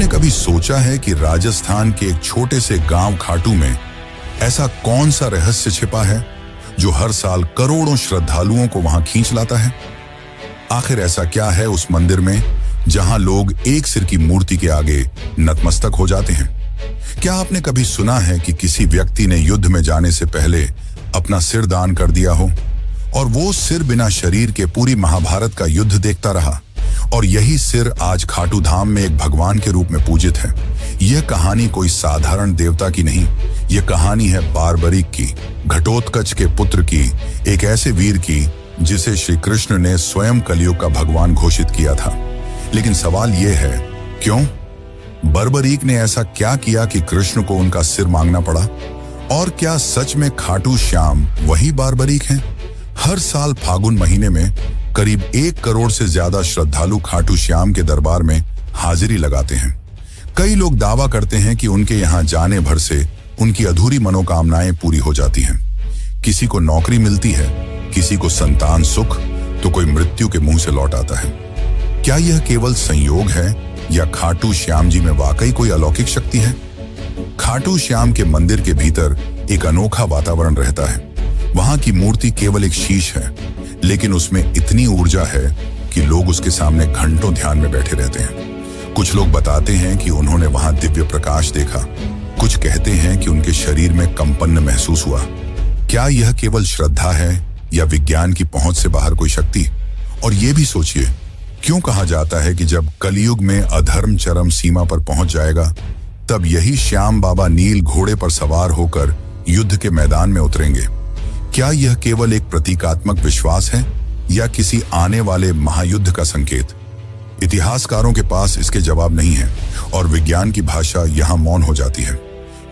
आपने कभी सोचा है कि राजस्थान के एक छोटे से गांव खाटू में ऐसा कौन सा रहस्य छिपा है जो हर साल करोड़ों श्रद्धालुओं को वहां खींच लाता है? आखिर ऐसा क्या है उस मंदिर में जहां लोग एक सिर की मूर्ति के आगे नतमस्तक हो जाते हैं? क्या आपने कभी सुना है कि किसी व्यक्ति ने युद्ध में जाने से पहले अपना सिर दान कर दिया हो और वो सिर बिना शरीर के पूरी महाभारत का युद्ध देखता रहा, और यही सिर आज खाटू धाम में एक भगवान के रूप में पूजित है? यह कहानी कोई साधारण देवता की नहीं, यह कहानी है बारबरीक की, घटोत्कच के पुत्र की, एक ऐसे वीर की जिसे श्री कृष्ण ने स्वयं कलयुग का भगवान घोषित किया था। लेकिन सवाल यह है, क्यों? बर्बरीक ने ऐसा क्या किया कि कृष्ण को उनका सिर मांगना पड़ा? और क्या सच में खाटू श्याम वही बारबरीक हैं? हर साल फागुन महीने में करीब 1 करोड़ से ज्यादा श्रद्धालु खाटू श्याम के दरबार में हाजिरी लगाते हैं। कई लोग दावा करते हैं कि उनके यहाँ जाने भर से उनकी अधूरी मनोकामनाएं पूरी हो जाती हैं। किसी को नौकरी मिलती है, किसी को संतान सुख, तो कोई मृत्यु के मुंह से लौट आता है। क्या यह केवल संयोग है या खाटू श्याम जी में वाकई कोई अलौकिक शक्ति है? खाटू श्याम के मंदिर के भीतर एक अनोखा वातावरण रहता है। वहां की मूर्ति केवल एक शीश है, लेकिन उसमें इतनी ऊर्जा है कि लोग उसके सामने घंटों ध्यान में बैठे रहते हैं। कुछ लोग बताते हैं कि उन्होंने वहां दिव्य प्रकाश देखा, कुछ कहते हैं कि उनके शरीर में कंपन महसूस हुआ। क्या यह केवल श्रद्धा है या विज्ञान की पहुंच से बाहर कोई शक्ति? और ये भी सोचिए, क्यों कहा जाता है कि जब कलयुग में अधर्म चरम सीमा पर पहुंच जाएगा, तब यही श्याम बाबा नील घोड़े पर सवार होकर युद्ध के मैदान में उतरेंगे? क्या यह केवल एक प्रतीकात्मक विश्वास है या किसी आने वाले महायुद्ध का संकेत? इतिहासकारों के पास इसके जवाब नहीं है और विज्ञान की भाषा यहां मौन हो जाती है।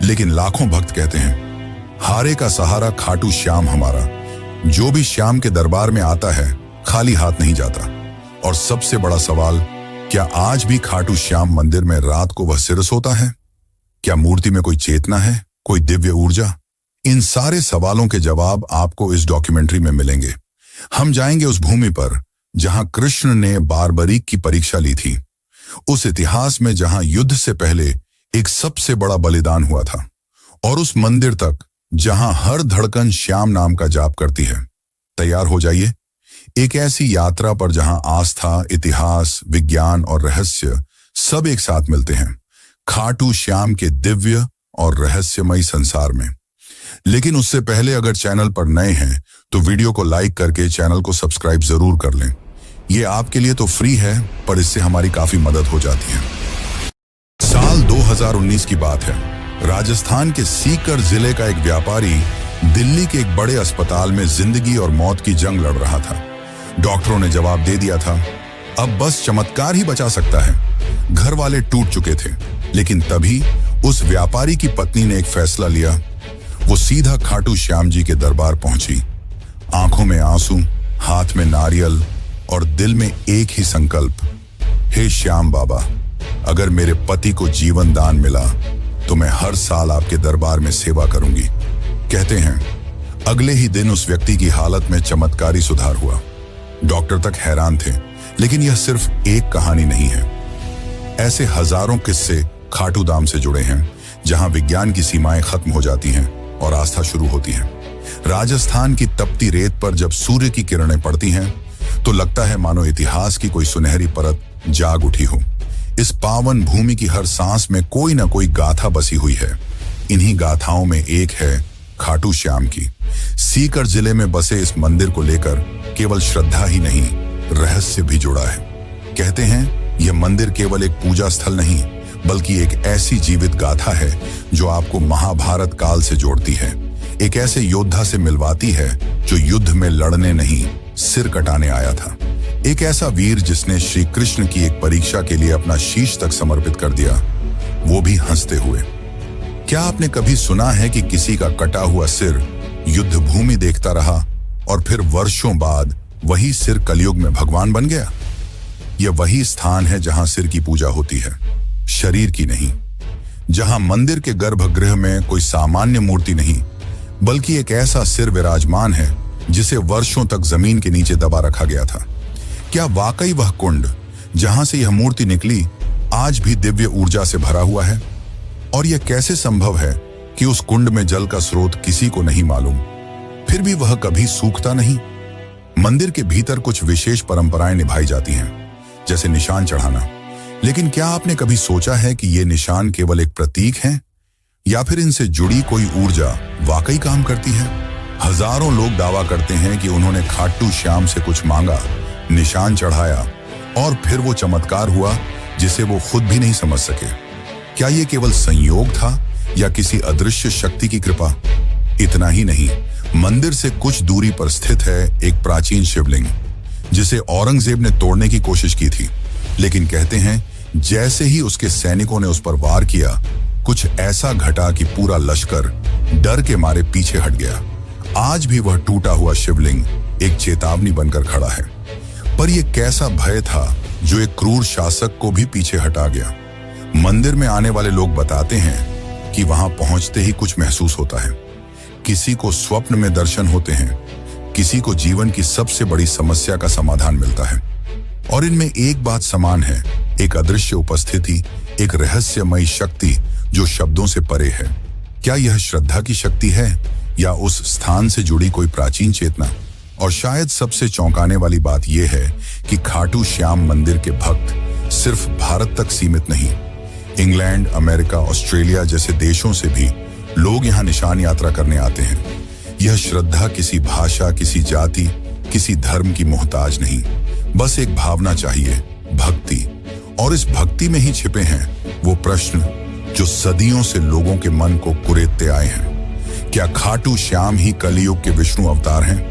लेकिन लाखों भक्त कहते हैं, हारे का सहारा खाटू श्याम हमारा। जो भी श्याम के दरबार में आता है खाली हाथ नहीं जाता। और सबसे बड़ा सवाल, क्या आज भी खाटू श्याम मंदिर में रात को वह सिर सोता है? क्या मूर्ति में कोई चेतना है, कोई दिव्य ऊर्जा? इन सारे सवालों के जवाब आपको इस डॉक्यूमेंट्री में मिलेंगे। हम जाएंगे उस भूमि पर जहां कृष्ण ने बारबरीक की परीक्षा ली थी, उस इतिहास में जहां युद्ध से पहले एक सबसे बड़ा बलिदान हुआ था, और उस मंदिर तक जहां हर धड़कन श्याम नाम का जाप करती है। तैयार हो जाइए एक ऐसी यात्रा पर जहां आस्था, इतिहास, विज्ञान और रहस्य सब एक साथ मिलते हैं, खाटू श्याम के दिव्य और रहस्यमयी संसार में। लेकिन उससे पहले अगर चैनल पर नए हैं तो वीडियो को लाइक करके चैनल को सब्सक्राइब जरूर कर लें। ये आपके लिए तो फ्री है, पर इससे हमारी काफी मदद हो जाती है। साल 2019 की बात है। राजस्थान के सीकर जिले का एक व्यापारी दिल्ली के एक बड़े अस्पताल में जिंदगी और मौत की जंग लड़ रहा था। डॉक्टरों ने जवाब दे दिया था, अब बस चमत्कार ही बचा सकता है। घर वाले टूट चुके थे, लेकिन तभी उस व्यापारी की पत्नी ने एक फैसला लिया। वो सीधा खाटू श्याम जी के दरबार पहुंची। आंखों में आंसू, हाथ में नारियल और दिल में एक ही संकल्प, हे श्याम बाबा, अगर मेरे पति को जीवन दान मिला तो मैं हर साल आपके दरबार में सेवा करूंगी। कहते हैं अगले ही दिन उस व्यक्ति की हालत में चमत्कारी सुधार हुआ। डॉक्टर तक हैरान थे, लेकिन यह सिर्फ एक कहानी नहीं है। ऐसे हजारों किस्से खाटू धाम से जुड़े हैं, जहां विज्ञान की सीमाएं खत्म हो जाती हैं और आस्था शुरू होती है। राजस्थान की तपती रेत पर जब सूर्य की किरणें पड़ती हैं तो लगता है मानो इतिहास की कोई सुनहरी परत जाग उठी हो। इस पावन भूमि की हर सांस में कोई ना कोई गाथा बसी हुई है। इन्हीं गाथाओं में एक है खाटू श्याम की। सीकर जिले में बसे इस मंदिर को लेकर केवल श्रद्धा ही नहीं, रहस्य भी जुड़ा है। कहते हैं यह मंदिर केवल एक पूजा स्थल नहीं, बल्कि एक ऐसी जीवित गाथा है जो आपको महाभारत काल से जोड़ती है। एक ऐसे योद्धा से मिलवाती है जो युद्ध में लड़ने नहीं, सिर कटाने आया था। एक ऐसा वीर जिसने श्री कृष्ण की एक परीक्षा के लिए अपना शीश तक समर्पित कर दिया, वो भी हंसते हुए। क्या आपने कभी सुना है कि किसी का कटा हुआ सिर युद्ध भूमि देखता रहा और फिर वर्षों बाद वही सिर कलयुग में भगवान बन गया? यह वही स्थान है जहां सिर की पूजा होती है, शरीर की नहीं। जहां मंदिर के गर्भगृह में कोई सामान्य मूर्ति नहीं, बल्कि एक ऐसा सिर विराजमान है जिसे वर्षों तक जमीन के नीचे दबा रखा गया था। क्या वाकई वह कुंड जहां से यह मूर्ति निकली आज भी दिव्य ऊर्जा से भरा हुआ है। और यह कैसे संभव है कि उस कुंड में जल का स्रोत किसी को नहीं मालूम, फिर भी वह कभी सूखता नहीं? मंदिर के भीतर कुछ विशेष परंपराएं निभाई जाती हैं, जैसे निशान चढ़ाना। लेकिन क्या आपने कभी सोचा है कि ये निशान केवल एक प्रतीक हैं, या फिर इनसे जुड़ी कोई ऊर्जा वाकई काम करती है? हजारों लोग दावा करते हैं कि उन्होंने खाटू श्याम से कुछ मांगा, निशान चढ़ाया और फिर वो चमत्कार हुआ जिसे वो खुद भी नहीं समझ सके। क्या ये केवल संयोग था या किसी अदृश्य शक्ति की कृपा? इतना ही नहीं, मंदिर से कुछ दूरी पर स्थित है एक प्राचीन शिवलिंग, जिसे औरंगजेब ने तोड़ने की कोशिश की थी। लेकिन कहते हैं जैसे ही उसके सैनिकों ने उस पर वार किया, कुछ ऐसा घटा कि पूरा लश्कर डर के मारे पीछे हट गया। आज भी वह टूटा हुआ शिवलिंग एक चेतावनी बनकर खड़ा है। पर यह कैसा भय था जो एक क्रूर शासक को भी पीछे हटा गया? मंदिर में आने वाले लोग बताते हैं कि वहां पहुंचते ही कुछ महसूस होता है। किसी को स्वप्न में दर्शन होते हैं, किसी को जीवन की सबसे बड़ी समस्या का समाधान मिलता है। और इनमें एक बात समान है, एक अदृश्य उपस्थिति, एक रहस्यमयी शक्ति जो शब्दों से परे है। क्या यह श्रद्धा की शक्ति है या उस स्थान से जुड़ी कोई प्राचीन चेतना? और शायद सबसे चौंकाने वाली बात यह है कि खाटू श्याम मंदिर के भक्त सिर्फ भारत तक सीमित नहीं, इंग्लैंड, अमेरिका, ऑस्ट्रेलिया जैसे देशों से भी लोग यहाँ निशान यात्रा करने आते हैं। यह श्रद्धा किसी भाषा, किसी जाति, किसी धर्म की मोहताज नहीं, बस एक भावना चाहिए, भक्ति। और इस भक्ति में ही छिपे हैं वो प्रश्न जो सदियों से लोगों के मन को कुरेदते आए हैं। क्या खाटू श्याम ही कलियुग के विष्णु अवतार हैं?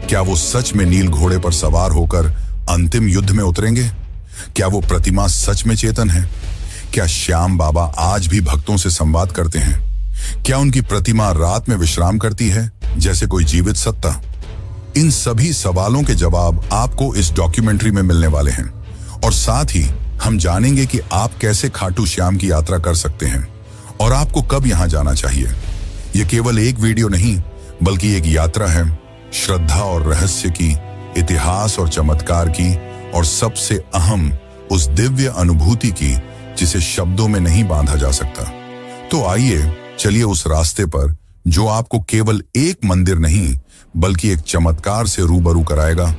क्या वो सच में नील घोड़े पर सवार होकर अंतिम युद्ध में उतरेंगे? क्या वो प्रतिमा सच में चेतन है? क्या श्याम बाबा आज भी भक्तों से संवाद करते हैं? क्या उनकी प्रतिमा रात में विश्राम करती है जैसे कोई जीवित सत्ता? इन सभी सवालों के जवाब आपको इस डॉक्यूमेंट्री में मिलने वाले हैं। और साथ ही हम जानेंगे कि आप कैसे खाटू श्याम की यात्रा कर सकते हैं और आपको कब यहां जाना चाहिए। यह केवल एक वीडियो नहीं, बल्कि एक यात्रा है, श्रद्धा और रहस्य की, इतिहास और चमत्कार की, और सबसे अहम उस दिव्य अनुभूति की जिसे शब्दों में नहीं बांधा जा सकता। तो आइए चलिए उस रास्ते पर जो आपको केवल एक मंदिर नहीं बल्कि एक चमत्कार से रूबरू कराएगा,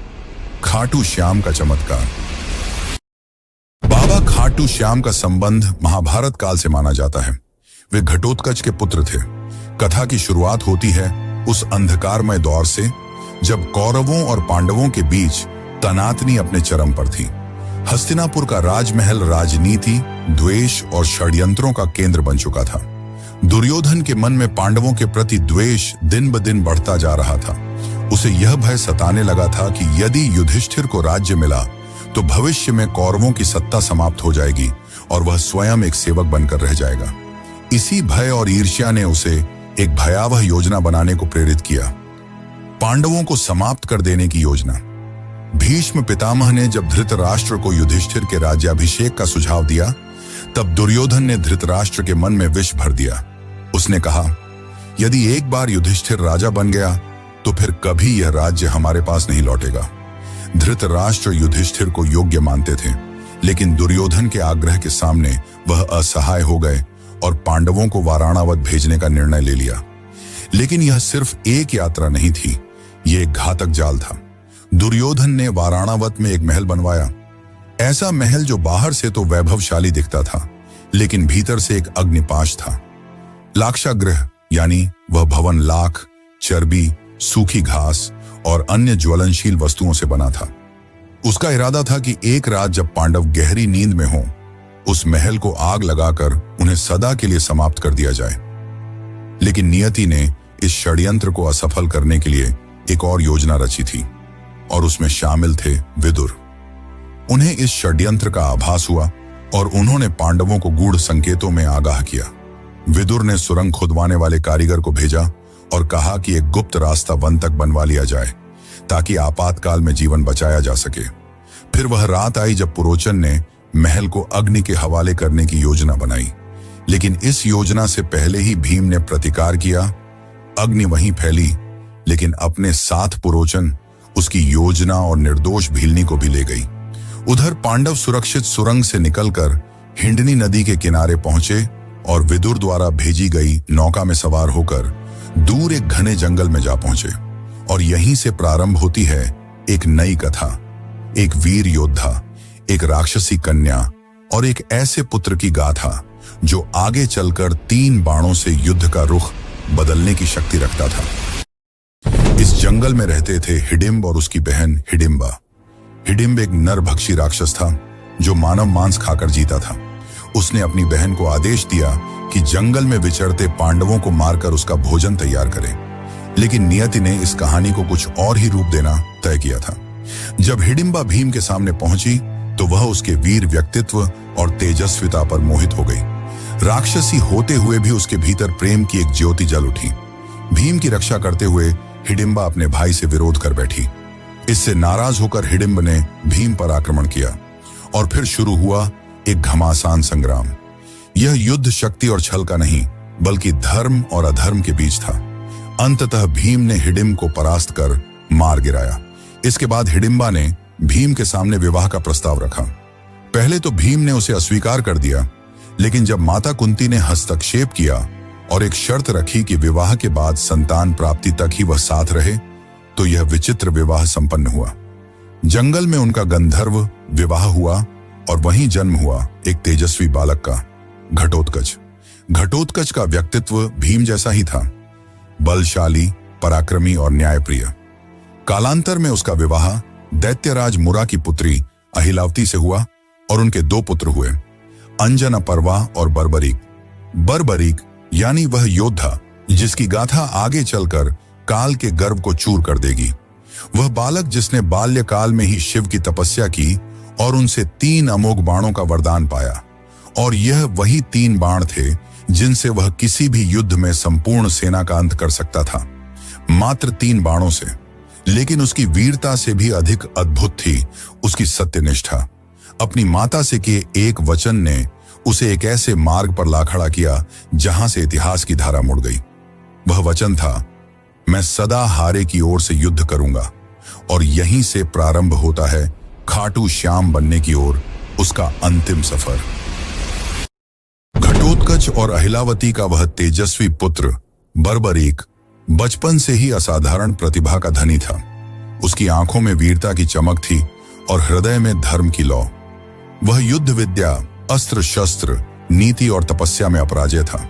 खाटू श्याम का चमत्कार। बाबा खाटू श्याम का संबंध महाभारत काल से माना जाता है। वे घटोत्कच के पुत्र थे। कथा की शुरुआत होती है उस अंधकारमय दौर से जब कौरवों और पांडवों के बीच तनातनी अपने चरम पर थी। हस्तिनापुर का राजमहल राजनीति, द्वेष और षड्यंत्रों का केंद्र बन चुका था। दुर्योधन के मन में पांडवों के प्रति द्वेष दिन ब दिन बढ़ता जा रहा था। उसे यह भय सताने लगा था कि यदि युधिष्ठिर को राज्य मिला तो भविष्य में कौरवों की सत्ता समाप्त हो जाएगी और वह स्वयं एक सेवक बनकर रह जाएगा। इसी भय और ईर्ष्या ने उसे एक भयावह योजना बनाने को प्रेरित किया, पांडवों को समाप्त कर देने की योजना। भीष्म पितामह ने जब धृतराष्ट्र को युधिष्ठिर के राज्याभिषेक का सुझाव दिया, तब दुर्योधन ने धृतराष्ट्र के मन में विष भर दिया। उसने कहा, यदि एक बार युधिष्ठिर राजा बन गया तो फिर कभी यह राज्य हमारे पास नहीं लौटेगा। धृतराष्ट्र युधिष्ठिर को योग्य मानते थे, लेकिन दुर्योधन के आग्रह के सामने वह असहाय हो गए और पांडवों को वाराणावत भेजने का निर्णय ले लिया। लेकिन यह सिर्फ एक यात्रा नहीं थी, यह एक घातक जाल था। दुर्योधन ने वाराणावत में एक महल बनवाया, ऐसा महल जो बाहर से तो वैभवशाली दिखता था, लेकिन भीतर से एक अग्निपाश था। लाक्षागृह यानी वह भवन लाख, चर्बी, सूखी घास और अन्य ज्वलनशील वस्तुओं से बना था। उसका इरादा था कि एक रात जब पांडव गहरी नींद में हों, उस महल को आग लगाकर उन्हें सदा के लिए समाप्त कर दिया जाए। लेकिन नियति ने इस षड्यंत्र को असफल करने के लिए एक और योजना रची थी, और उसमें शामिल थे विदुर। उन्हें इस षड्यंत्र का आभास हुआ और उन्होंने पांडवों को गूढ़ संकेतों में आगाह किया। विदुर ने सुरंग खुदवाने वाले कारीगर को भेजा और कहा कि एक गुप्त रास्ता वन तक बनवा लिया जाए ताकि आपातकाल में जीवन बचाया जा सके। फिर वह रात आई जब पुरोचन ने महल को अग्नि के हवाले करने की योजना बनाई, लेकिन इस योजना से पहले ही भीम ने प्रतिकार किया। अग्नि वहीं फैली, लेकिन अपने साथ पुरोचन उसकी योजना और निर्दोष भीलनी को भी ले गई। उधर पांडव सुरक्षित सुरंग से निकलकर हिंडनी नदी के किनारे पहुंचे और विदुर द्वारा भेजी गई नौका में सवार होकर दूर एक घने जंगल में जा पहुंचे। और यहीं से प्रारंभ होती है एक नई कथा, एक वीर योद्धा, एक राक्षसी कन्या और एक ऐसे पुत्र की गाथा जो आगे चलकर 3 बाणों से युद्ध का रुख बदलने की शक्ति रखता था। इस जंगल में रहते थे हिडिंब और उसकी बहन हिडिंबा। हिडिंब एक नरभक्षी राक्षस था जो मानव मांस खाकर जीता था। उसने अपनी बहन को आदेश दिया कि जंगल में विचरते पांडवों को मारकर उसका भोजन तैयार करें, लेकिन नियति ने इस कहानी को कुछ और ही रूप देना तय किया था। जब हिडिंबा भीम के सामने पहुंची तो वह उसके वीर व्यक्तित्व और तेजस्विता पर मोहित हो गई। राक्षसी होते हुए भी उसके भीतर प्रेम की एक ज्योति जल उठी। भीम की रक्षा करते हुए हिडिंबा अपने भाई से विरोध कर बैठी। इससे नाराज होकर हिडिंब ने भीम पर आक्रमण किया और फिर शुरू हुआ एक घमासान संग्राम। यह युद्ध शक्ति और छल का नहीं, बल्कि धर्म और अधर्म के बीच था। अंततः भीम ने हिडिंब को परास्त कर मार गिराया। इसके बाद हिडिंबा ने भीम के सामने विवाह का प्रस्ताव रखा। पहले तो भीम ने उसे अस्वीकार कर दिया, लेकिन जब माता कुंती ने हस्तक्षेप किया और एक शर्त रखी कि विवाह के बाद संतान प्राप्ति तक ही वह साथ रहे, तो यह विचित्र विवाह संपन्न हुआ। जंगल में उनका गंधर्व विवाह हुआ और वहीं जन्म हुआ एक तेजस्वी बालक का, घटोत्कच। घटोत्कच का व्यक्तित्व भीम जैसा ही था, बलशाली, पराक्रमी और न्यायप्रिय। कालांतर में उसका विवाह दैत्यराज मुरा की पुत्री अहिलावती से हुआ और उनके 2 पुत्र हुए, अंजनपर्वा और बर्बरीक। बर्बरीक यानी वह योद्धा जिसकी गाथा आगे चलकर काल के गर्व को चूर कर देगी। वह बालक जिसने बाल्यकाल में ही शिव की तपस्या की और उनसे 3 अमोघ बाणों का वरदान पाया। और यह वही 3 बाण थे जिनसे वह किसी भी युद्ध में संपूर्ण सेना का अंत कर सकता था, मात्र 3 बाणों से। लेकिन उसकी वीरता से भी अधिक अद्भुत थी उसकी सत्यनिष्ठा। अपनी माता से किए एक वचन ने उसे एक ऐसे मार्ग पर ला खड़ा किया जहां से इतिहास की धारा मुड़ गई। वह वचन था, मैं सदा हारे की ओर से युद्ध करूंगा। और यहीं से प्रारंभ होता है खाटू श्याम बनने की ओर उसका अंतिम सफर। घटोत्कच और अहिलावती का वह तेजस्वी पुत्र बर्बरीक बचपन से ही असाधारण प्रतिभा का धनी था। उसकी आंखों में वीरता की चमक थी और हृदय में धर्म की लौ। वह युद्ध विद्या, अस्त्र शस्त्र, नीति और तपस्या में अपराजय था।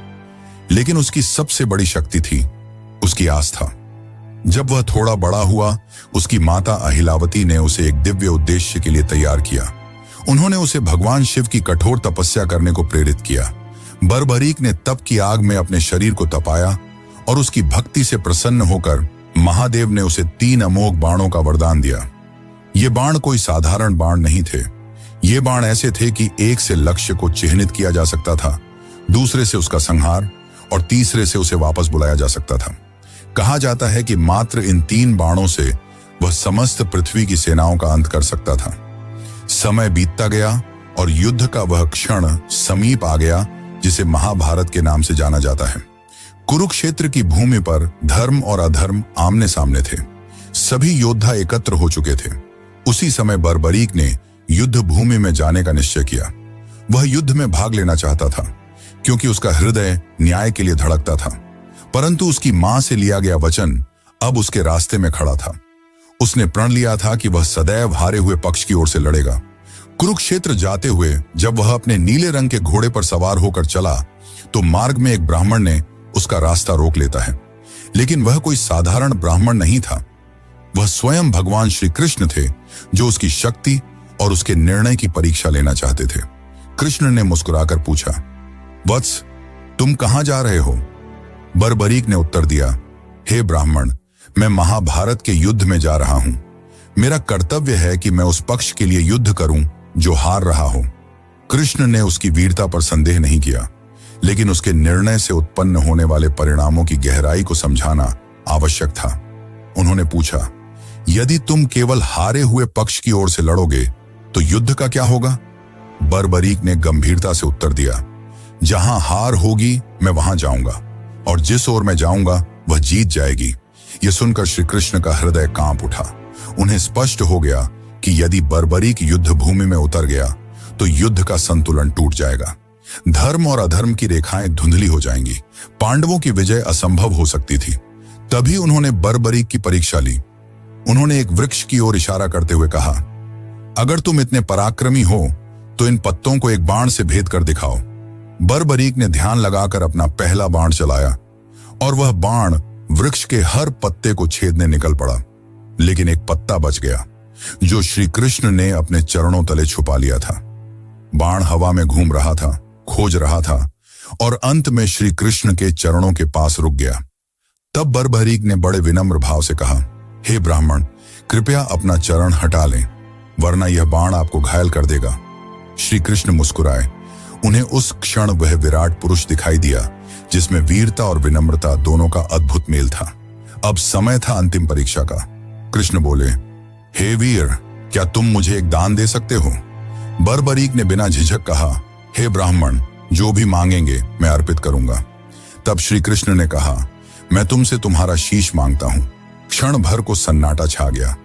लेकिन उसकी सबसे बड़ी शक्ति थी उसकी आस्था। जब वह थोड़ा बड़ा हुआ, उसकी माता अहिलावती ने उसे एक दिव्य उद्देश्य के लिए तैयार किया। उन्होंने उसे भगवान शिव की कठोर तपस्या करने को प्रेरित किया। बर्बरीक ने तप की आग में अपने शरीर को तपाया और उसकी भक्ति से प्रसन्न होकर महादेव ने उसे 3 अमोघ बाणों का वरदान दिया। ये बाण कोई साधारण बाण नहीं थे। ये बाण ऐसे थे कि एक से लक्ष्य को चिह्नित किया जा सकता था, दूसरे से उसका संहार और तीसरे से उसे वापस बुलाया जा सकता था। कहा जाता है कि मात्र इन 3 बाणों से वह समस्त पृथ्वी की सेनाओं का अंत कर सकता था। समय बीतता गया और युद्ध का वह क्षण समीप आ गया जिसे महाभारत के नाम से जाना जाता है। कुरुक्षेत्र की भूमि पर धर्म और अधर्म आमने सामने थे। सभी योद्धा एकत्र हो चुके थे। उसी समय बर्बरीक ने युद्ध भूमि में जाने का निश्चय किया। वह युद्ध में भाग लेना चाहता था क्योंकि उसका हृदय न्याय के लिए धड़कता था। परंतु उसकी मां से लिया गया वचन अब उसके रास्ते में खड़ा था। उसने प्रण लिया था कि वह सदैव हारे हुए पक्ष की ओर से लड़ेगा। कुरुक्षेत्र जाते हुए जब वह अपने नीले रंग के घोड़े पर सवार होकर चला तो मार्ग में एक ब्राह्मण ने उसका रास्ता रोक लेता है। लेकिन वह कोई साधारण ब्राह्मण नहीं था। वह स्वयं भगवान श्री कृष्ण थे जो उसकी शक्ति और उसके निर्णय की परीक्षा लेना चाहते थे। कृष्ण ने मुस्कुराकर पूछा, वत्स, तुम कहां जा रहे हो? बर्बरीक ने उत्तर दिया, हे ब्राह्मण, मैं महाभारत के युद्ध में जा रहा हूं। मेरा कर्तव्य है कि मैं उस पक्ष के लिए युद्ध करूं जो हार रहा हो। कृष्ण ने उसकी वीरता पर संदेह नहीं किया, लेकिन उसके निर्णय से उत्पन्न होने वाले परिणामों की गहराई को समझाना आवश्यक था। उन्होंने पूछा, यदि तुम केवल हारे हुए पक्ष की ओर से लड़ोगे तो युद्ध का क्या होगा? बर्बरीक ने गंभीरता से उत्तर दिया, जहां हार होगी मैं वहां जाऊंगा और जिस ओर मैं जाऊंगा वह जीत जाएगी। यह सुनकर श्री कृष्ण का हृदय कांप उठा। उन्हें स्पष्ट हो गया कि यदि बर्बरीक युद्ध भूमि में उतर गया तो युद्ध का संतुलन टूट जाएगा। धर्म और अधर्म की रेखाएं धुंधली हो जाएंगी। पांडवों की विजय असंभव हो सकती थी। तभी उन्होंने बर्बरीक की परीक्षा ली। उन्होंने एक वृक्ष की ओर इशारा करते हुए कहा, अगर तुम इतने पराक्रमी हो तो इन पत्तों को एक बाण से भेद कर दिखाओ। बर्बरीक ने ध्यान लगाकर अपना पहला बाण चलाया और वह बाण वृक्ष के हर पत्ते को छेदने निकल पड़ा, लेकिन एक पत्ता बच गया जो श्री कृष्ण ने अपने चरणों तले छुपा लिया था। बाण हवा में घूम रहा था, खोज रहा था और अंत में श्री कृष्ण के चरणों के पास रुक गया। तब बर्बरीक ने बड़े विनम्र भाव से कहा, हे ब्राह्मण, कृपया अपना चरण हटा लें, वरना यह बाण आपको घायल कर देगा। श्री कृष्ण मुस्कुराए। उन्हें उस क्षण वह विराट पुरुष दिखाई दिया जिसमें वीरता और विनम्रता दोनों का अद्भुत मेल था। अब समय था अंतिम परीक्षा का। कृष्ण बोले, हे वीर, क्या तुम मुझे एक दान दे सकते हो? बर्बरीक ने बिना झिझक कहा, हे ब्राह्मण, जो भी मांगेंगे मैं अर्पित करूंगा। तब श्री कृष्ण ने कहा, मैं तुमसे तुम्हारा शीश मांगता हूं। क्षण भर को सन्नाटा छा गया,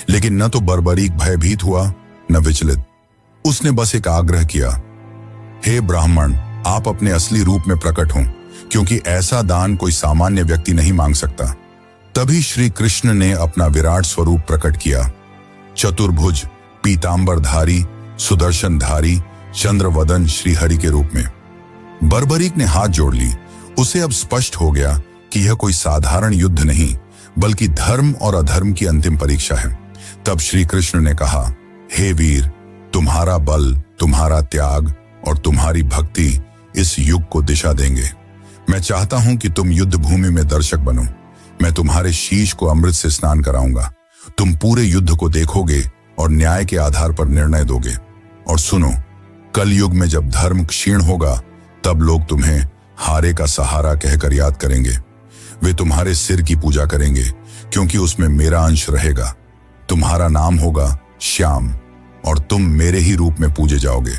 लेकिन न तो बर्बरीक भयभीत हुआ न विचलित। उसने बस एक आग्रह किया, हे ब्राह्मण, आप अपने असली रूप में प्रकट हों, क्योंकि ऐसा दान कोई सामान्य व्यक्ति नहीं मांग सकता। तभी श्री कृष्ण ने अपना विराट स्वरूप प्रकट किया। चतुर्भुज, पीतांबरधारी, सुदर्शनधारी, चंद्रवदन श्रीहरि के रूप में। बर्बरीक ने हाथ जोड़ ली। उसे अब स्पष्ट हो गया कि यह कोई साधारण युद्ध नहीं, बल्कि धर्म और अधर्म की अंतिम परीक्षा है। तब श्री कृष्ण ने कहा, हे वीर, तुम्हारा बल, तुम्हारा त्याग और तुम्हारी भक्ति इस युग को दिशा देंगे। मैं चाहता हूं कि तुम युद्ध भूमि में दर्शक बनो। मैं तुम्हारे शीश को अमृत से स्नान कराऊंगा। तुम पूरे युद्ध को देखोगे और न्याय के आधार पर निर्णय दोगे। और सुनो, कल युग में जब धर्म क्षीण होगा, तब लोग तुम्हें हारे का सहारा कहकर याद करेंगे। वे तुम्हारे सिर की पूजा करेंगे, क्योंकि उसमें मेरा अंश रहेगा। तुम्हारा नाम होगा श्याम और तुम मेरे ही रूप में पूजे जाओगे।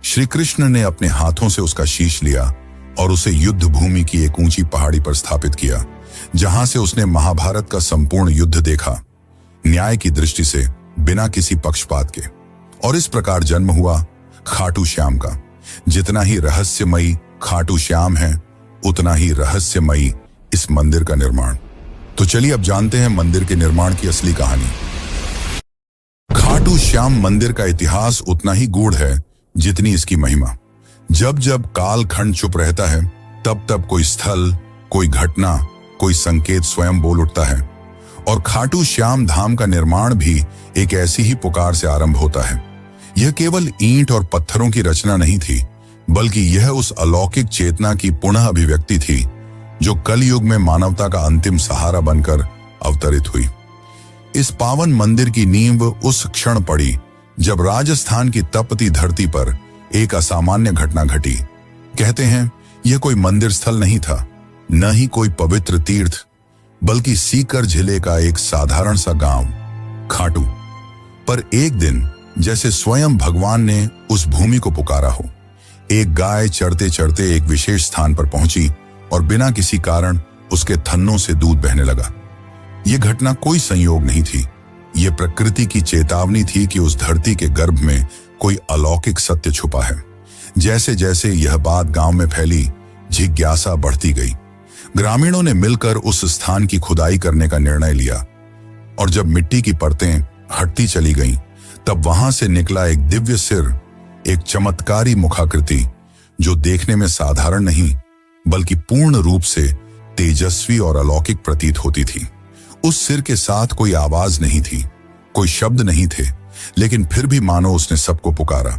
श्री कृष्ण ने अपने हाथों से उसका शीश लिया और उसे युद्ध भूमि की एक ऊंची पहाड़ी पर स्थापित किया, जहां से उसने महाभारत का संपूर्ण युद्ध देखा, न्याय की दृष्टि से, बिना किसी पक्षपात के। और इस प्रकार जन्म हुआ खाटू श्याम का। जितना ही रहस्यमयी खाटू श्याम है, उतना ही रहस्यमयी इस मंदिर का निर्माण। तो चलिए अब जानते हैं मंदिर के निर्माण की असली कहानी। खाटू श्याम मंदिर का इतिहास उतना ही गूढ़ है जितनी इसकी महिमा। जब जब कालखंड चुप रहता है, तब तब कोई स्थल, कोई घटना, कोई संकेत स्वयं बोल उठता है। और खाटू श्याम धाम का निर्माण भी एक ऐसी ही पुकार से आरंभ होता है। यह केवल ईंट और पत्थरों की रचना नहीं थी, बल्कि यह उस अलौकिक चेतना की पुनः अभिव्यक्ति थी जो कलयुग में मानवता का अंतिम सहारा बनकर अवतरित हुई। इस पावन मंदिर की नींव उस क्षण पड़ी जब राजस्थान की तपती धरती पर एक असामान्य घटना घटी। कहते हैं यह कोई मंदिर स्थल नहीं था, न ही कोई पवित्र तीर्थ, बल्कि सीकर जिले का एक साधारण सा गांव खाटू। पर एक दिन जैसे स्वयं भगवान ने उस भूमि को पुकारा हो, एक गाय चढ़ते चढ़ते एक विशेष स्थान पर पहुंची और बिना किसी कारण उसके थन्नों से दूध बहने लगा। यह घटना कोई संयोग नहीं थी, यह प्रकृति की चेतावनी थी कि उस धरती के गर्भ में कोई अलौकिक सत्य छुपा है। जैसे जैसे यह बात गांव में फैली, जिज्ञासा बढ़ती गई। ग्रामीणों ने मिलकर उस स्थान की खुदाई करने का निर्णय लिया और जब मिट्टी की परतें हटती चली गईं, तब वहां से निकला एक दिव्य सिर, एक चमत्कारी मुखाकृति जो देखने में साधारण नहीं बल्कि पूर्ण रूप से तेजस्वी और अलौकिक प्रतीत होती थी। उस सिर के साथ कोई आवाज नहीं थी, कोई शब्द नहीं थे, लेकिन फिर भी मानो उसने सबको पुकारा,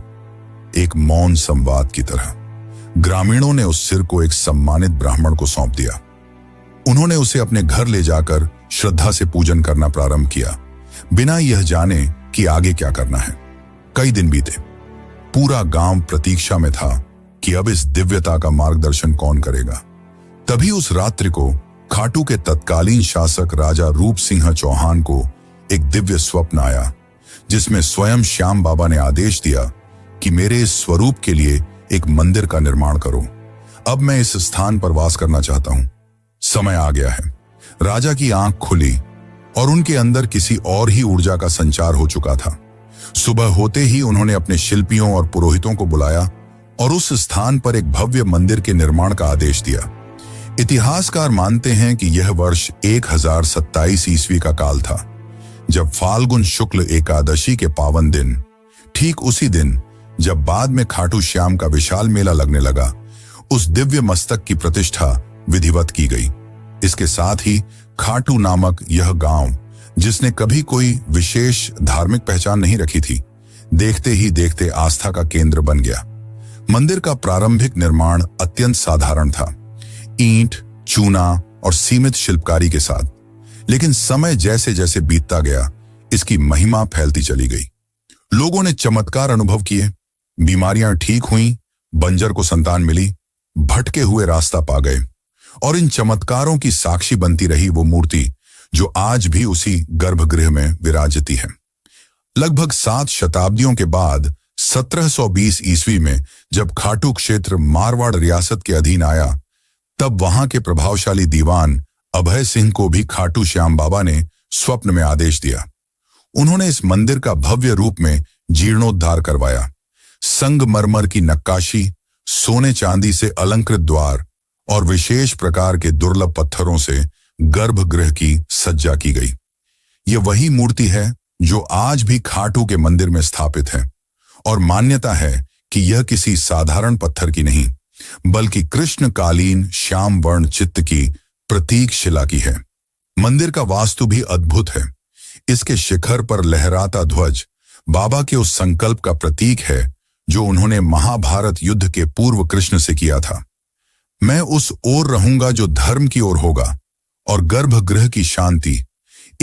एक मौन संवाद की तरह। ग्रामीणों ने उस सिर को एक सम्मानित ब्राह्मण को सौंप दिया। उन्होंने उसे अपने घर ले जाकर श्रद्धा से पूजन करना प्रारंभ किया, बिना यह जाने कि आगे क्या करना है। कई दिन बीते। पूरा गांव प्रतीक्षा में था कि अब इस दिव्यता का मार्गदर्शन कौन करेगा। तभी उस रात्रि को खाटू के तत्कालीन शासक राजा रूप सिंह चौहान को एक दिव्य स्वप्न आया, जिसमें स्वयं श्याम बाबा ने आदेश दिया कि मेरे इस स्वरूप के लिए एक मंदिर का निर्माण करो। अब मैं इस स्थान पर वास करना चाहता हूं। समय आ गया है। राजा की आंख खुली और उनके अंदर किसी और ही ऊर्जा का संचार हो चुका था। सुबह होते ही उन्होंने अपने शिल्पियों और पुरोहितों को बुलाया और उस स्थान पर एक भव्य मंदिर के निर्माण का आदेश दिया। इतिहासकार मानते हैं कि यह वर्ष 1027 ईस्वी का काल था, जब फाल्गुन शुक्ल एकादशी के पावन दिन, ठीक उसी दिन जब बाद में खाटू श्याम का विशाल मेला लगने लगा, उस दिव्य मस्तक की प्रतिष्ठा विधिवत की गई। इसके साथ ही खाटू नामक यह गांव, जिसने कभी कोई विशेष धार्मिक पहचान नहीं रखी थी, देखते ही देखते आस्था का केंद्र बन गया। मंदिर का प्रारंभिक निर्माण अत्यंत साधारण था, ईंट, चूना और सीमित शिल्पकारी के साथ। लेकिन समय जैसे जैसे बीतता गया, इसकी महिमा फैलती चली गई। लोगों ने चमत्कार अनुभव किए, बीमारियां ठीक हुईं, बंजर को संतान मिली, भटके हुए रास्ता पा गए। और इन चमत्कारों की साक्षी बनती रही वो मूर्ति जो आज भी उसी गर्भगृह में विराजती है। लगभग 7 शताब्दियों के बाद 1720 ईस्वी में जब खाटू क्षेत्र मारवाड़ रियासत के अधीन आया, तब वहां के प्रभावशाली दीवान अभय सिंह को भी खाटू श्याम बाबा ने स्वप्न में आदेश दिया। उन्होंने इस मंदिर का भव्य रूप में जीर्णोद्धार करवाया। संगमरमर की नक्काशी, सोने चांदी से अलंकृत द्वार और विशेष प्रकार के दुर्लभ पत्थरों से गर्भगृह की सज्जा की गई। यह वही मूर्ति है जो आज भी खाटू के मंदिर में स्थापित है, और मान्यता है कि यह किसी साधारण पत्थर की नहीं, बल्कि कृष्णकालीन श्याम वर्ण चित्त की प्रतीक शिला की है। मंदिर का वास्तु भी अद्भुत है। इसके शिखर पर लहराता ध्वज बाबा के उस संकल्प का प्रतीक है जो उन्होंने महाभारत युद्ध के पूर्व कृष्ण से किया था। मैं उस ओर रहूंगा जो धर्म की ओर होगा। और गर्भगृह की शांति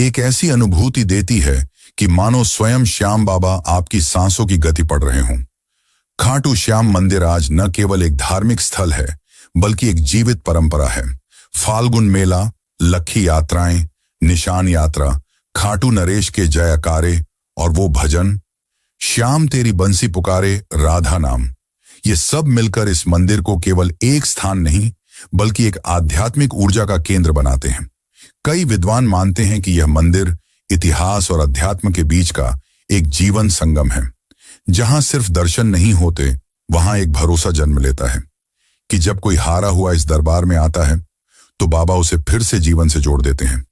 एक ऐसी अनुभूति देती है कि मानो स्वयं श्याम बाबा आपकी सांसों की गति पढ़ रहे हों। खाटू श्याम मंदिर आज न केवल एक धार्मिक स्थल है, बल्कि एक जीवित परंपरा है। फाल्गुन मेला, लक्खी यात्राएं, निशान यात्रा, खाटू नरेश के जयकारे और वो भजन, श्याम तेरी बंसी पुकारे राधा नाम, ये सब मिलकर इस मंदिर को केवल एक स्थान नहीं, बल्कि एक आध्यात्मिक ऊर्जा का केंद्र बनाते हैं। कई विद्वान मानते हैं कि यह मंदिर इतिहास और अध्यात्म के बीच का एक जीवन संगम है। जहां सिर्फ दर्शन नहीं होते, वहां एक भरोसा जन्म लेता है कि जब कोई हारा हुआ इस दरबार में आता है, तो बाबा उसे फिर से जीवन से जोड़ देते हैं।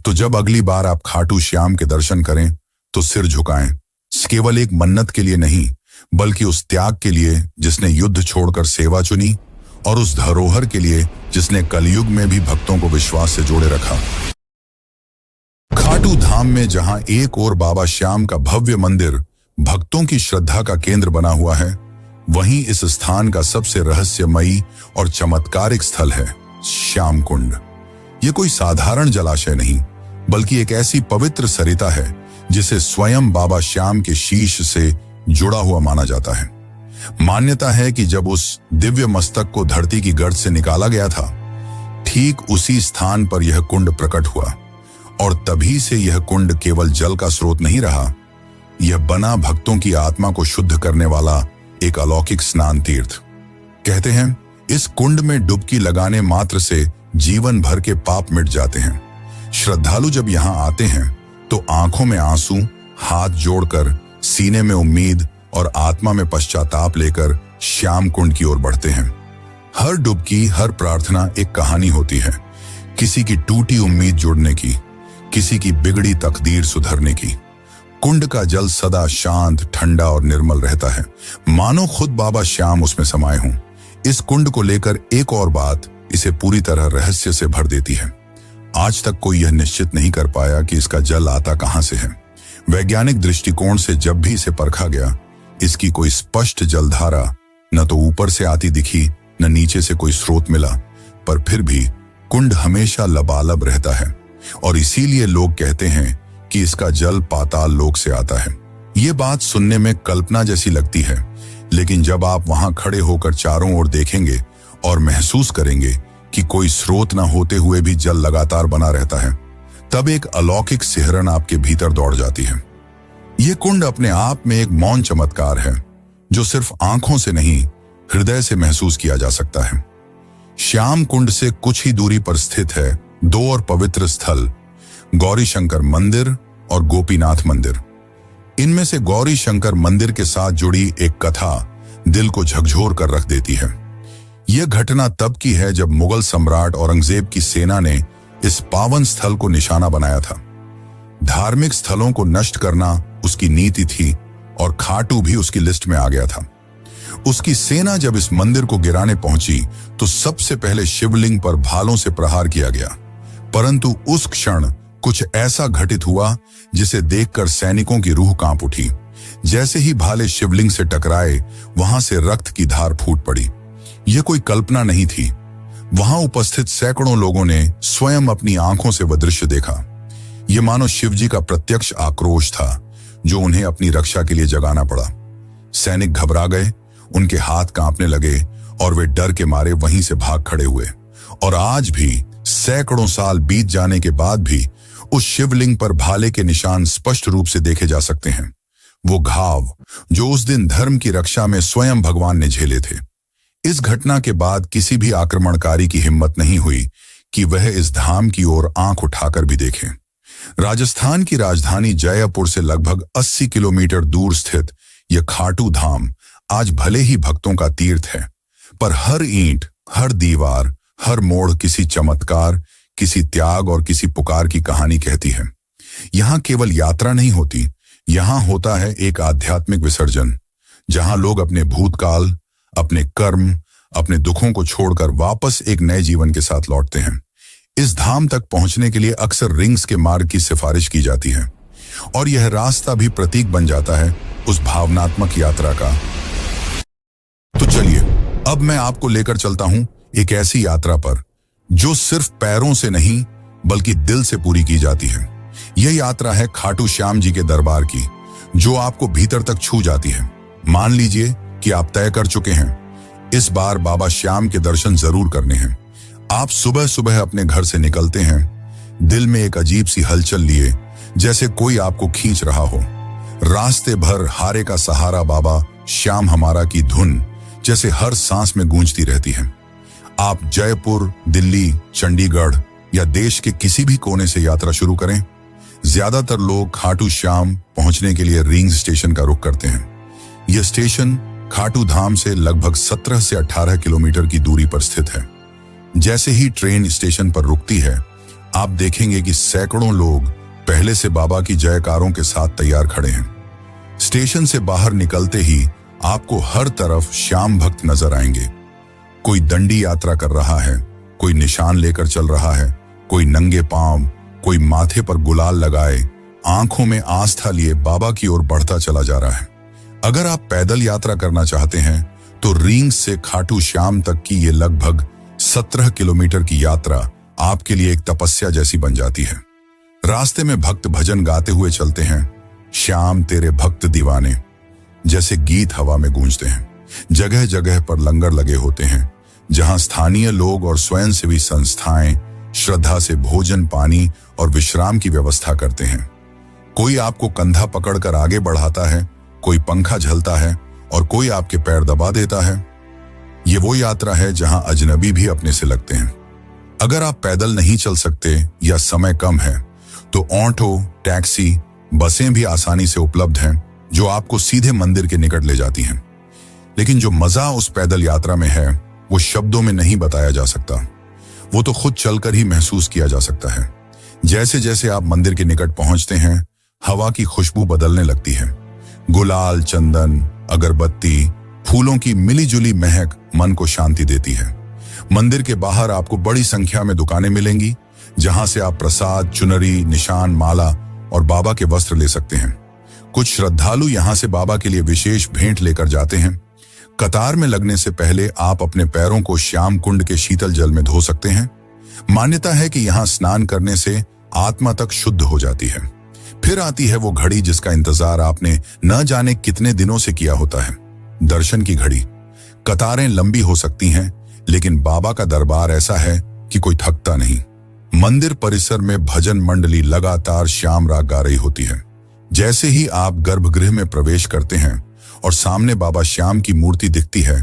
तो जब अगली बार आप खाटू श्याम के दर्शन करें, तो सिर झुकाएं, केवल एक मन्नत के लिए नहीं, बल्कि उस त्याग के लिए जिसने युद्ध छोड़कर सेवा चुनी, और उस धरोहर के लिए जिसने कलयुग में भी भक्तों को विश्वास से जोड़े रखा। खाटू धाम में जहां एक ओर बाबा श्याम का भव्य मंदिर भक्तों की श्रद्धा का केंद्र बना हुआ है, वहीं इस स्थान का सबसे रहस्यमयी और चमत्कारिक स्थल है श्याम कुंड। यह कोई साधारण जलाशय नहीं, बल्कि एक ऐसी पवित्र सरिता है जिसे स्वयं बाबा श्याम के शीश से जुड़ा हुआ माना जाता है। मान्यता है कि जब उस दिव्य मस्तक को धरती की गर्त से निकाला गया था, ठीक उसी स्थान पर यह कुंड प्रकट हुआ, और तभी से यह कुंड केवल जल का स्रोत नहीं रहा, यह बना भक्तों की आत्मा को शुद्ध करने वाला एक अलौकिक स्नान तीर्थ। कहते हैं इस कुंड में डुबकी लगाने मात्र से जीवन भर के पाप मिट जाते हैं। श्रद्धालु जब यहाँ आते हैं तो आंखों में आंसू, हाथ जोड़कर सीने में उम्मीद और आत्मा में पश्चाताप लेकर श्याम कुंड की ओर बढ़ते हैं। हर डुबकी, हर प्रार्थना एक कहानी होती है, किसी की टूटी उम्मीद जुड़ने की, किसी की बिगड़ी तकदीर सुधरने की। कुंड का जल सदा शांत, ठंडा और निर्मल रहता है, मानो खुद बाबा श्याम उसमें समाये हों। इस कुंड को लेकर एक और बात इसे पूरी तरह रहस्य से भर देती है। आज तक कोई यह निश्चित नहीं कर पाया कि इसका जल आता कहां से है। वैज्ञानिक दृष्टिकोण से जब भी इसे परखा गया, इसकी कोई स्पष्ट जलधारा न तो ऊपर से आती दिखी, न नीचे से कोई स्रोत मिला, पर फिर भी कुंड हमेशा लबालब रहता है, और इसीलिए लोग कहते हैं कि इसका जल पाताल लोक से आता है। ये बात सुनने में कल्पना जैसी लगती है, लेकिन जब आप वहां खड़े होकर चारों ओर देखेंगे और महसूस करेंगे कि कोई स्रोत न होते हुए भी जल लगातार बना रहता है, तब एक अलौकिक सिहरन आपके भीतर दौड़ जाती है। यह कुंड अपने आप में एक मौन चमत्कार है, जो सिर्फ आंखों से नहीं, हृदय से महसूस किया जा सकता है। श्याम कुंड से कुछ ही दूरी पर स्थित है दो और पवित्र स्थल, गौरी शंकर मंदिर और गोपीनाथ मंदिर। इनमें से गौरी शंकर मंदिर के साथ जुड़ी एक कथा दिल को झकझोर कर रख देती है। यह घटना तब की है जब मुगल सम्राट औरंगजेब की सेना ने इस पावन स्थल को निशाना बनाया था। धार्मिक स्थलों को नष्ट करना उसकी नीति थी और खाटू भी उसकी लिस्ट में आ गया था। उसकी सेना जब इस मंदिर को गिराने पहुंची तो सबसे पहले शिवलिंग पर भालों से प्रहार किया गया, परंतु उस क्षण कुछ ऐसा घटित हुआ जिसे देखकर सैनिकों की रूह कांप उठी। जैसे ही भाले शिवलिंग से टकराए, वहां से रक्त की धार फूट पड़ी। यह कोई कल्पना नहीं थी। वहां उपस्थित सैकड़ों लोगों ने स्वयं अपनी आंखों से वह दृश्य देखा। यह मानो शिवजी का प्रत्यक्ष आक्रोश था जो उन्हें अपनी रक्षा के लिए जगाना पड़ा। सैनिक घबरा गए, उनके हाथ कांपने लगे और वे डर के मारे वहीं से भाग खड़े हुए। और आज भी सैकड़ों साल बीत जाने के बाद भी उस शिवलिंग पर भाले के निशान स्पष्ट रूप से देखे जा सकते हैं। वो घाव जो उस दिन धर्म की रक्षा में स्वयं भगवान ने झेले थे। इस घटना के बाद किसी भी आक्रमणकारी की हिम्मत नहीं हुई कि वह इस धाम की ओर आंख उठाकर भी देखें। राजस्थान की राजधानी जयपुर से लगभग 80 किलोमीटर दूर स्थित यह खाटू धाम आज भले ही भक्तों का तीर्थ है, पर हर ईंट, हर दीवार, हर मोड़ किसी चमत्कार, किसी त्याग और किसी पुकार की कहानी कहती है। यहां केवल यात्रा नहीं होती, यहां होता है एक आध्यात्मिक विसर्जन, जहां लोग अपने भूतकाल, अपने कर्म, अपने दुखों को छोड़कर वापस एक नए जीवन के साथ लौटते हैं। इस धाम तक पहुंचने के लिए अक्सर रिंग्स के मार्ग की सिफारिश की जाती है और यह रास्ता भी प्रतीक बन जाता है उस भावनात्मक यात्रा का। तो चलिए अब मैं आपको लेकर चलता हूं एक ऐसी यात्रा पर जो सिर्फ पैरों से नहीं बल्कि दिल से पूरी की जाती है। यह यात्रा है खाटू श्याम जी के दरबार की, जो आपको भीतर तक छू जाती है। मान लीजिए कि आप तय कर चुके हैं, इस बार बाबा श्याम के दर्शन जरूर करने हैं। आप सुबह सुबह अपने घर से निकलते हैं, दिल में एक अजीब सी हलचल लिए, जैसे कोई आपको खींच रहा हो। रास्ते भर हारे का सहारा बाबा श्याम हमारा की धुन जैसे हर सांस में गूंजती रहती है। आप जयपुर, दिल्ली, चंडीगढ़ या देश के किसी भी कोने से यात्रा शुरू करें, ज्यादातर लोग खाटू श्याम पहुंचने के लिए रींग स्टेशन का रुख करते हैं। यह स्टेशन खाटू धाम से लगभग 17 से 18 किलोमीटर की दूरी पर स्थित है। जैसे ही ट्रेन स्टेशन पर रुकती है, आप देखेंगे कि सैकड़ों लोग पहले से बाबा की जयकारों के साथ तैयार खड़े हैं। स्टेशन से बाहर निकलते ही आपको हर तरफ श्याम भक्त नजर आएंगे। कोई दंडी यात्रा कर रहा है, कोई निशान लेकर चल रहा है, कोई नंगे पांव, कोई माथे पर गुलाल लगाए, आंखों में आस्था लिए बाबा की ओर बढ़ता चला जा रहा है। अगर आप पैदल यात्रा करना चाहते हैं तो रींग से खाटू श्याम तक की ये लगभग 17 किलोमीटर की यात्रा आपके लिए एक तपस्या जैसी बन जाती है। रास्ते में भक्त भजन गाते हुए चलते हैं, श्याम तेरे भक्त दीवाने जैसे गीत हवा में गूंजते हैं। जगह जगह पर लंगर लगे होते हैं, जहां स्थानीय लोग और स्वयंसेवी संस्थाएं श्रद्धा से भोजन, पानी और विश्राम की व्यवस्था करते हैं। कोई आपको कंधा पकड़कर आगे बढ़ाता है, कोई पंखा झलता है और कोई आपके पैर दबा देता है। ये वो यात्रा है जहां अजनबी भी अपने से लगते हैं। अगर आप पैदल नहीं चल सकते या समय कम है तो ऑटो, टैक्सी, बसें भी आसानी से उपलब्ध हैं, जो आपको सीधे मंदिर के निकट ले जाती हैं। लेकिन जो मजा उस पैदल यात्रा में है वो शब्दों में नहीं बताया जा सकता। वो तो खुद चलकर ही महसूस किया जा सकता है। जैसे जैसे आप मंदिर के निकट पहुंचते हैं, हवा की खुशबू बदलने लगती है। गुलाल, चंदन, अगरबत्ती, फूलों की मिलीजुली महक मन को शांति देती है। मंदिर के बाहर आपको बड़ी संख्या में दुकानें मिलेंगी, जहां से आप प्रसाद, चुनरी, निशान, माला और बाबा के वस्त्र ले सकते हैं। कुछ श्रद्धालु यहां से बाबा के लिए विशेष भेंट लेकर जाते हैं। कतार में लगने से पहले आप अपने पैरों को श्याम कुंड के शीतल जल में धो सकते हैं। मान्यता है कि यहां स्नान करने से आत्मा तक शुद्ध हो जाती है। फिर आती है वो घड़ी जिसका इंतजार आपने न जाने कितने दिनों से किया होता है, दर्शन की घड़ी। कतारें लंबी हो सकती हैं, लेकिन बाबा का दरबार ऐसा है कि कोई थकता नहीं। मंदिर परिसर में भजन मंडली लगातार श्याम राग गा रही होती है। जैसे ही आप गर्भगृह में प्रवेश करते हैं और सामने बाबा श्याम की मूर्ति दिखती है,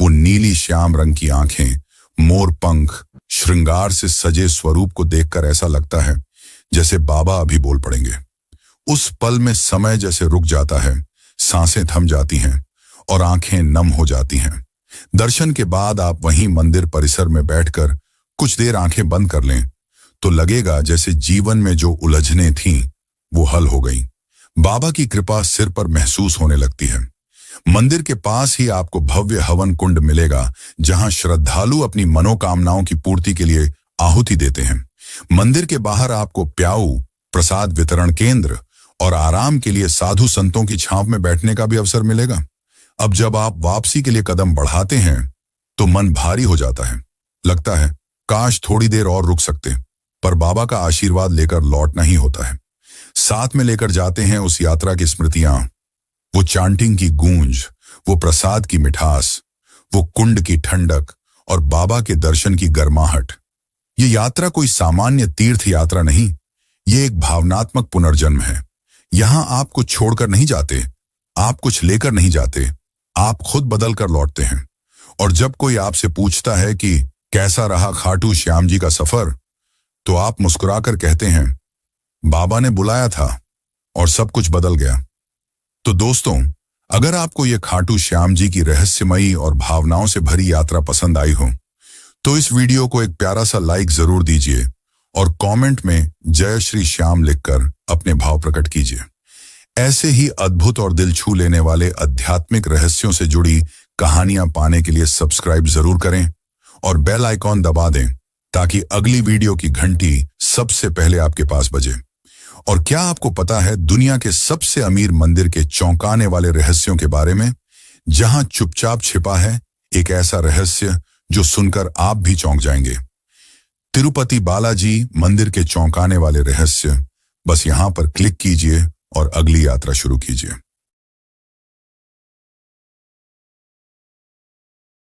वो नीली श्याम रंग की आंखें, मोर पंख, श्रृंगार से सजे स्वरूप को देखकर ऐसा लगता है जैसे बाबा अभी बोल पड़ेंगे। उस पल में समय जैसे रुक जाता है, सांसें थम जाती हैं और आंखें नम हो जाती हैं। दर्शन के बाद आप वहीं मंदिर परिसर में बैठकर कुछ देर आंखें बंद कर लें तो लगेगा जैसे जीवन में जो उलझनें थीं वो हल हो गईं। बाबा की कृपा सिर पर महसूस होने लगती है। मंदिर के पास ही आपको भव्य हवन कुंड मिलेगा, जहां श्रद्धालु अपनी मनोकामनाओं की पूर्ति के लिए आहुति देते हैं। मंदिर के बाहर आपको प्याऊ, प्रसाद वितरण केंद्र और आराम के लिए साधु संतों की छांव में बैठने का भी अवसर मिलेगा। अब जब आप वापसी के लिए कदम बढ़ाते हैं तो मन भारी हो जाता है। लगता है काश थोड़ी देर और रुक सकते, पर बाबा का आशीर्वाद लेकर लौटना ही होता है। साथ में लेकर जाते हैं उस यात्रा की स्मृतियां, वो चांटिंग की गूंज, वो प्रसाद की मिठास, वो कुंड की ठंडक और बाबा के दर्शन की गर्माहट। ये यात्रा कोई सामान्य तीर्थ यात्रा नहीं, ये एक भावनात्मक पुनर्जन्म है। यहां आप कुछ छोड़कर नहीं जाते, आप कुछ लेकर नहीं जाते, आप खुद बदल कर लौटते हैं। और जब कोई आपसे पूछता है कि कैसा रहा खाटू श्याम जी का सफर, तो आप मुस्कुराकर कहते हैं, बाबा ने बुलाया था और सब कुछ बदल गया। तो दोस्तों, अगर आपको ये खाटू श्याम जी की रहस्यमयी और भावनाओं से भरी यात्रा पसंद आई हो, तो इस वीडियो को एक प्यारा सा लाइक जरूर दीजिए और कमेंट में जय श्री श्याम लिखकर अपने भाव प्रकट कीजिए। ऐसे ही अद्भुत और दिल छू लेने वाले आध्यात्मिक रहस्यों से जुड़ी कहानियां पाने के लिए सब्सक्राइब जरूर करें और बेल आइकॉन दबा दें, ताकि अगली वीडियो की घंटी सबसे पहले आपके पास बजे। और क्या आपको पता है दुनिया के सबसे अमीर मंदिर के चौंकाने वाले रहस्यों के बारे में, जहां चुपचाप छिपा है एक ऐसा रहस्य जो सुनकर आप भी चौंक जाएंगे। तिरुपति बालाजी मंदिर के चौंकाने वाले रहस्य, बस यहां पर क्लिक कीजिए और अगली यात्रा शुरू कीजिए।